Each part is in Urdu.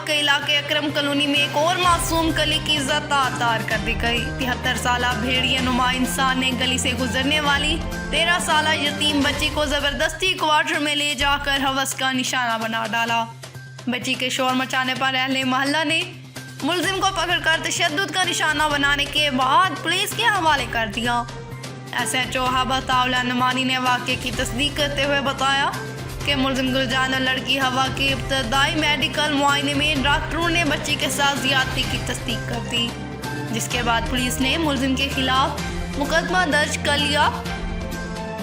کے علاقے اکرم کالونی میں ایک اور معصوم کلی کی عزت تار کر دی گئی۔ 73 سالہ بھیڑیا نما انسان نے گلی سے گزرنے والی 13 سالہ یتیم بچی کو زبردستی کوارٹر میں لے جا کر ہوس کا نشانہ بنا ڈالا۔ بچی کے شور مچانے پر اہل محلہ نے ملزم کو پکڑ کر تشدد کا نشانہ بنانے کے بعد پولیس کے حوالے کر دیا۔ SHO ہوا طاولہ نعمانی نے واقعے کی تصدیق کرتے ہوئے بتایا کہ ملزم گلجان اور لڑکی ہوا کے ابتدائی میڈیکل معائنے میں ڈاکٹروں نے بچی کے ساتھ زیادتی کی تصدیق کر دی، جس کے بعد پولیس نے ملزم کے خلاف مقدمہ درج کر لیا۔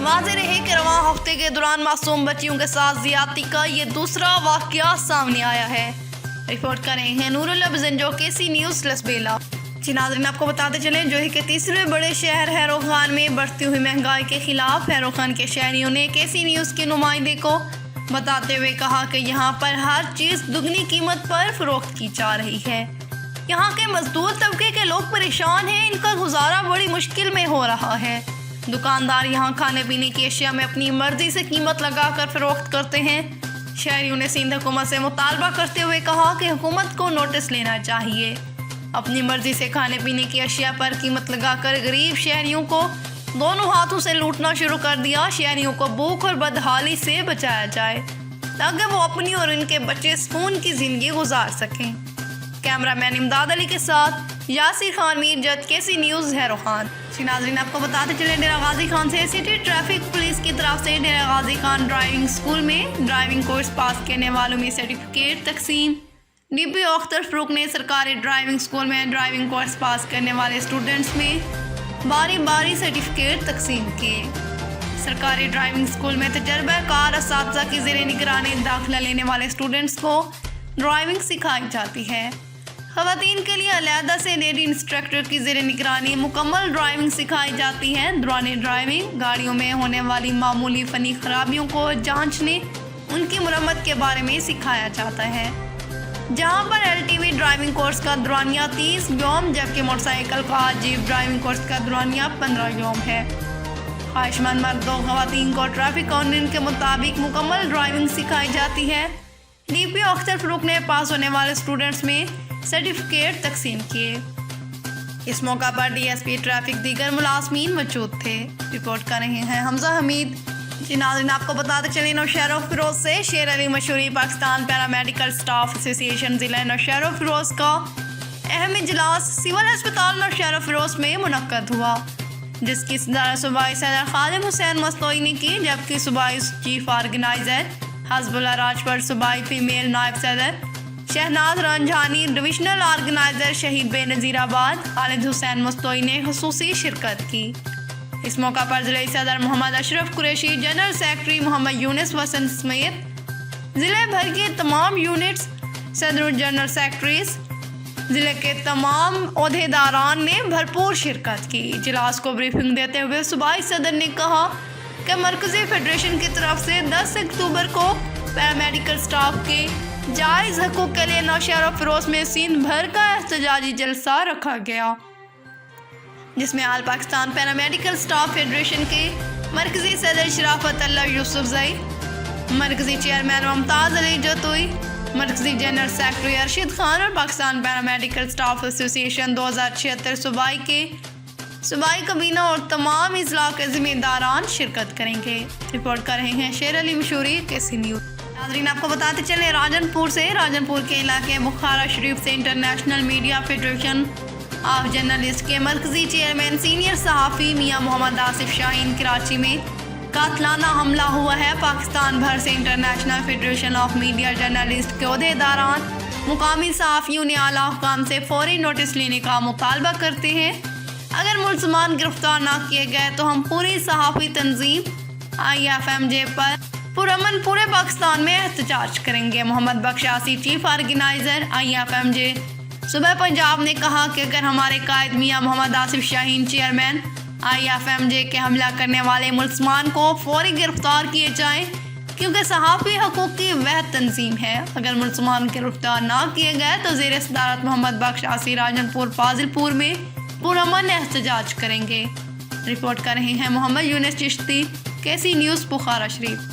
واضح رہے کہ رواں ہفتے کے دوران معصوم بچیوں کے ساتھ زیادتی کا یہ دوسرا واقعہ سامنے آیا ہے۔ رپورٹ کر رہے ہیں نور اللہ بزنجو، KC نیوز لسبیلا۔ جی ناظرین، آپ کو بتاتے چلیں جوہی کے تیسرے بڑے شہر ہیرو خان میں بڑھتی ہوئی مہنگائی کے خلاف ہیرو خان کے شہریوں نے KC نیوز کے نمائندے کو بتاتے ہوئے کہا کہ یہاں پر ہر چیز دگنی قیمت پر فروخت کی جا رہی ہے۔ یہاں کے مزدور طبقے کے لوگ پریشان ہیں، ان کا گزارا بڑی مشکل میں ہو رہا ہے۔ دکاندار یہاں کھانے پینے کی اشیاء میں اپنی مرضی سے قیمت لگا کر فروخت کرتے ہیں۔ شہریوں نے سندھ حکومت سے مطالبہ کرتے ہوئے کہا کہ حکومت کو نوٹس لینا چاہیے، اپنی مرضی سے کھانے پینے کی اشیاء پر قیمت لگا کر غریب شہریوں کو دونوں ہاتھوں سے لوٹنا شروع کر دیا۔ شہریوں کو بھوک اور بدحالی سے بچایا جائے تاکہ وہ اپنی اور ان کے بچے سکون کی زندگی گزار سکیں۔ کیمرہ مین امداد علی کے ساتھ یاسر خان میر جد، KC نیوز ہیرو خان۔ جی ناظرین، آپ کو بتاتے چلیں ڈیرہ غازی خان سے سٹی ٹریفک پولیس کی طرف سے ڈیرہ غازی خان ڈرائیونگ اسکول میں ڈرائیونگ کورس پاس کرنے والوں میں سرٹیفکیٹ تقسیم۔ DPO اختر فروخ نے سرکاری ڈرائیونگ اسکول میں ڈرائیونگ کورس پاس کرنے والے اسٹوڈنٹس میں باری باری سرٹیفکیٹ تقسیم کیے۔ سرکاری ڈرائیونگ اسکول میں تجربہ کار اساتذہ کی زیر نگرانی داخلہ لینے والے اسٹوڈنٹس کو ڈرائیونگ سکھائی جاتی ہے۔ خواتین کے لیے علیحدہ سے لیڈی انسٹرکٹر کی زیر نگرانی مکمل ڈرائیونگ سکھائی جاتی ہے۔ دوران ڈرائیونگ گاڑیوں میں ہونے والی معمولی فنی خرابیوں کو جانچنے، ان کی مرمت کے بارے میں سکھایا جاتا ہے۔ جہاں پر LTV ڈرائیونگ کورس کا دورانیہ 30 یوم جبکہ موٹر سائیکل کا جیپ ڈرائیونگ کورس کا دورانیہ 15 یوم ہے۔ خواہش مند مرد و خواتین کو ٹریفک قوانین کے مطابق مکمل ڈرائیونگ سکھائی جاتی ہے۔ DPO اختر فروخ نے پاس ہونے والے اسٹوڈنٹس میں سرٹیفکیٹ تقسیم کیے۔ اس موقع پر DSP ٹریفک دیگر ملازمین موجود تھے۔ رپورٹ کر رہے ہیں حمزہ حمید۔ جی ناظرین، آپ کو بتاتے چلیں نوشہر و فیروز سے شیر علی مشہوری پاکستان پیرامیڈیکل سٹاف ایسوسی ایشن ضلع نوشہر و فیروز کا اہم اجلاس سول ہسپتال نوشہر و فیروز میں منعقد ہوا، جس کی صدارت صوبائی صدر خادم حسین مستوئی نے کی، جبکہ صوبائی چیف آرگنائزر حزب اللہ راجپور، صوبائی فیمیل نائب صدر شہناز رنجھانی، ڈویژنل آرگنائزر شہید بے نظیر آباد خالد حسین مستوئی نے خصوصی شرکت کی۔ اس موقع پر ضلعی صدر محمد اشرف قریشی، جنرل سیکرٹری محمد یونس وسن سمیت ضلع بھر کے تمام یونٹس، صدر جنرل سیکرٹریز، ضلع کے تمام عہدیداران نے بھرپور شرکت کی۔ اجلاس کو بریفنگ دیتے ہوئے صوبائی صدر نے کہا کہ مرکزی فیڈریشن کی طرف سے 10 اکتوبر کو پیرامیڈیکل سٹاف کے جائز حقوق کے لیے نوشہر و فیروز میں سندھ بھر کا احتجاجی جلسہ رکھا گیا، جس میں آل پاکستان پیرامیڈیکل سٹاف فیڈریشن کے مرکزی صدر شرافت اللہ یوسف زئی، مرکزی چیئرمین ممتاز علی جتوئی، مرکزی جنرل سیکرٹری ارشد خان اور پاکستان پیرامیڈیکل سٹاف ایسوسی ایشن 2076 صوبائی کے صوبائی کابینہ اور تمام اضلاع کے ذمہ داران شرکت کریں گے۔ رپورٹ کر رہے ہیں شیر علی مشہوری، KC نیوز۔ ناظرین، آپ کو بتاتے چلیں راجن پور کے علاقے بخارا شریف سے international media federation of journalist کے مرکزی چیئرمین سینئر صحافی میاں محمد آصف شاہین کراچی میں قاتلانہ حملہ ہوا ہے۔ پاکستان بھر سے international federation of media journalist کے عہدیداران مقامی صحافیوں نے اعلیٰ حکام سے فوری نوٹس لینے کا مطالبہ کرتے ہیں۔ اگر ملزمان گرفتار نہ کیے گئے تو ہم پوری صحافی تنظیم IFMJ پر پرامن پورے پاکستان میں احتجاج کریں گے۔ محمد بخش آسی، چیف آرگنائزر IFMJ صوبہ پنجاب نے کہا کہ اگر ہمارے قائد میاں محمد آصف شاہین چیئرمین IFMJ کے حملہ کرنے والے ملزمان کو فوری گرفتار کیے جائیں، کیونکہ صحافی حقوق کی وہ تنظیم ہے۔ اگر ملزمان گرفتار نہ کیے گئے تو زیر صدارت محمد بخش آسی راجن پور فاضل پور میں پرامن احتجاج کریں گے۔ رپورٹ کر رہے ہیں محمد یونس چشتی، KC نیوز بخارا شریف۔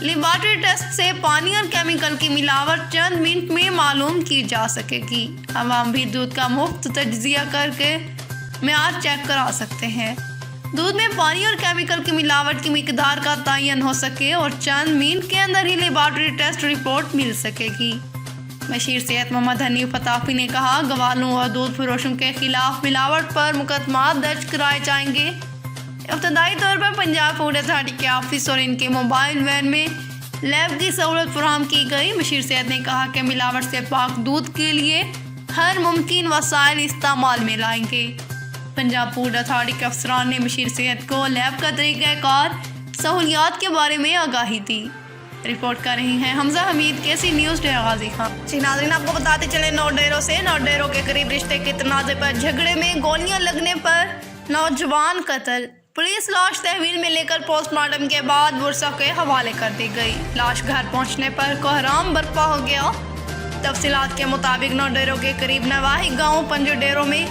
لیبارٹری ٹیسٹ سے پانی اور کیمیکل کی ملاوٹ چند منٹ میں معلوم کی جا سکے گی۔ عوام بھی دودھ کا مفت تجزیہ کر کے معیار چیک کرا سکتے ہیں۔ دودھ میں پانی اور کیمیکل کی ملاوٹ کی مقدار کا تعین ہو سکے اور چند منٹ کے اندر ہی لیبارٹری ٹیسٹ رپورٹ مل سکے گی۔ مشیر صحت محمد حنیف فتافی نے کہا، گوالوں اور دودھ فروشوں کے خلاف ملاوٹ پر مقدمات درج کرائے جائیں گے۔ ابتدائی طور پر پنجاب فوڈ اتھارٹی کے آفس اور ان کے موبائل وین میں لیب کی سہولت فراہم کی گئی۔ مشیر صحت نے کہا کہ ملاوٹ سے پاک دودھ کے لیے ہر ممکن وسائل استعمال میں لائیں گے۔ پنجاب فوڈ اتھارٹی کے افسران نے مشیر صحت کو لیب کا طریقہ کار سہولیات کے بارے میں آگاہی دی۔ رپورٹ کر رہی ہیں حمزہ حمید، کیسی نیوز ڈیرہ غازی خان۔ جی ناظرین، آپ کو بتاتے چلے نوڈیرو سے نوڈیرو کے قریب رشتے کے تنازع پر جھگڑے میں گولیاں لگنے پر نوجوان قتل۔ پولیس لاش تحویل میں لے کر پوسٹ مارٹم کے بعد ورثہ کے حوالے کر دی گئی۔ لاش گھر پہنچنے پر کوہرام برپا ہو گیا۔ تفصیلات کے مطابق نوڈیرو کے قریب نواحی گاؤں پنجو ڈیرو میں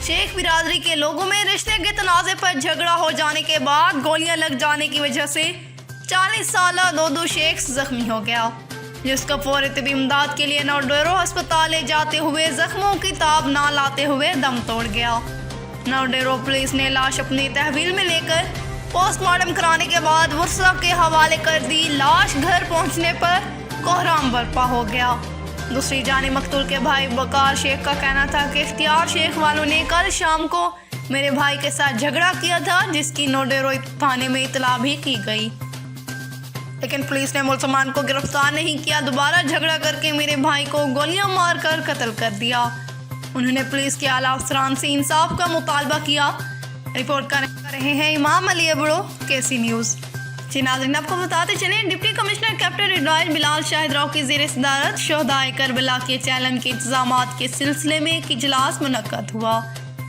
شیخ برادری کے لوگوں میں رشتے کے تنازع پر جھگڑا ہو جانے کے بعد گولیاں لگ جانے کی وجہ سے 40 سالہ دودو شیخ زخمی ہو گیا، جس کو فوری طبی امداد کے لیے نوڈیرو ہسپتال لے جاتے ہوئے زخموں کی تاب نہ لاتے ہوئے دم توڑ گیا۔ نوڈیرو پولیس نے لاش اپنی تحویل میں لے کر پوسٹ مارٹم کرانے کے بعد ورثہ کے حوالے کر دی۔ لاش گھر پہنچنے پر کوہرام برپا ہو گیا۔ دوسری جانب مقتول کے بھائی بکار شیخ کا کہنا تھا کہ اختیار شیخ والوں نے کل شام کو میرے بھائی کے ساتھ جھگڑا کیا تھا، جس کی نوڈیرو تھانے میں اطلاع بھی کی گئی، لیکن پولیس نے ملزمان کو گرفتار نہیں کیا۔ دوبارہ جھگڑا کر کے میرے بھائی کو گولیاں مار کر قتل کر دیا۔ انہوں نے پولیس کے اعلیٰ افسران سے انصاف کا مطالبہ کیا۔ رپورٹ کر رہے ہیں امام علی ابڑو، کیسی نیوز۔ جی ناظرین، آپ کو بتاتے چلیں ڈپٹی کمشنر کیپٹن ریٹائرڈ بلال شاہد راؤ کی زیر صدارت شہدائے کربلا کے چیلنج کے انتظامات کے سلسلے میں ایک اجلاس منعقد ہوا۔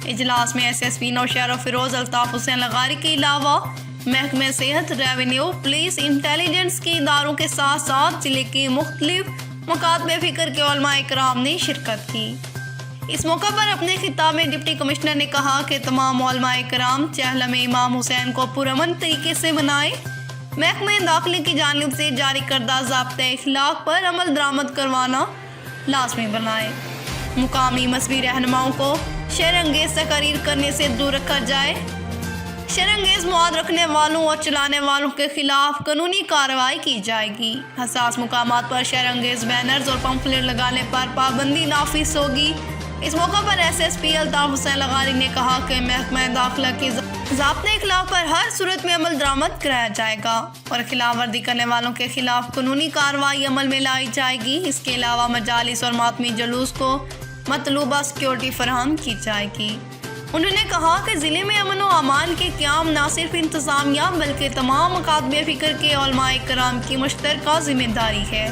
اجلاس میں SSP نوشہر و فیروز الطاف حسین لغاری کے علاوہ محکمہ صحت، ریونیو، پولیس، انٹیلیجنس کے اداروں کے ساتھ ساتھ ضلع کے مختلف مکاتب فکر کے علماء کرام نے شرکت کی۔ اس موقع پر اپنے خطاب میں ڈپٹی کمشنر نے کہا کہ تمام علماء کرام چہلم امام حسین کو پرامن طریقے سے منائیں، محکمہ داخلہ کی جانب سے جاری کردہ ضابطۂ اخلاق پر عمل درآمد کروانا لازمی بنائے، مقامی مذہبی رہنماؤں کو شر انگیز تقاریر کرنے سے دور رکھا جائے، شر انگیز مواد رکھنے والوں اور چلانے والوں کے خلاف قانونی کارروائی کی جائے گی، حساس مقامات پر شر انگیز بینرز اور پمفلٹ لگانے پر پابندی نافذ ہوگی۔ اس موقع پر SSP الطاف حسین لغاری نے کہا کہ محکمہ داخلہ کی ضابطۂ اخلاق پر ہر صورت میں عمل درآمد کرایا جائے گا اور خلاف ورزی کرنے والوں کے خلاف قانونی کارروائی عمل میں لائی جائے گی۔ اس کے علاوہ مجالس اور ماتمی جلوس کو مطلوبہ سیکورٹی فراہم کی جائے گی۔ انہوں نے کہا کہ ضلع میں امن و امان کے قیام نہ صرف انتظامیہ بلکہ تمام مکاتب فکر کے علماء کرام کی مشترکہ ذمہ داری ہے۔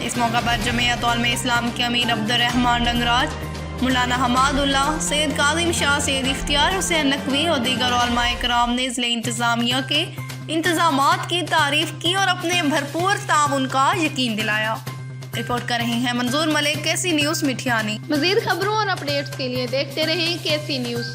اس موقع پر جمعیت علماء اسلام کے امیر عبد الرحمان ڈنگراج، مولانا حماد اللہ، سید کاظم شاہ، سید اختیار حسین نقوی اور دیگر علماء کرام نے ضلع انتظامیہ کے انتظامات کی تعریف کی اور اپنے بھرپور تعاون کا یقین دلایا۔ رپورٹ کر رہے ہیں منظور ملک، کیسی نیوز مٹھیانی۔ مزید خبروں اور اپڈیٹس کے لیے دیکھتے رہیں کیسی نیوز۔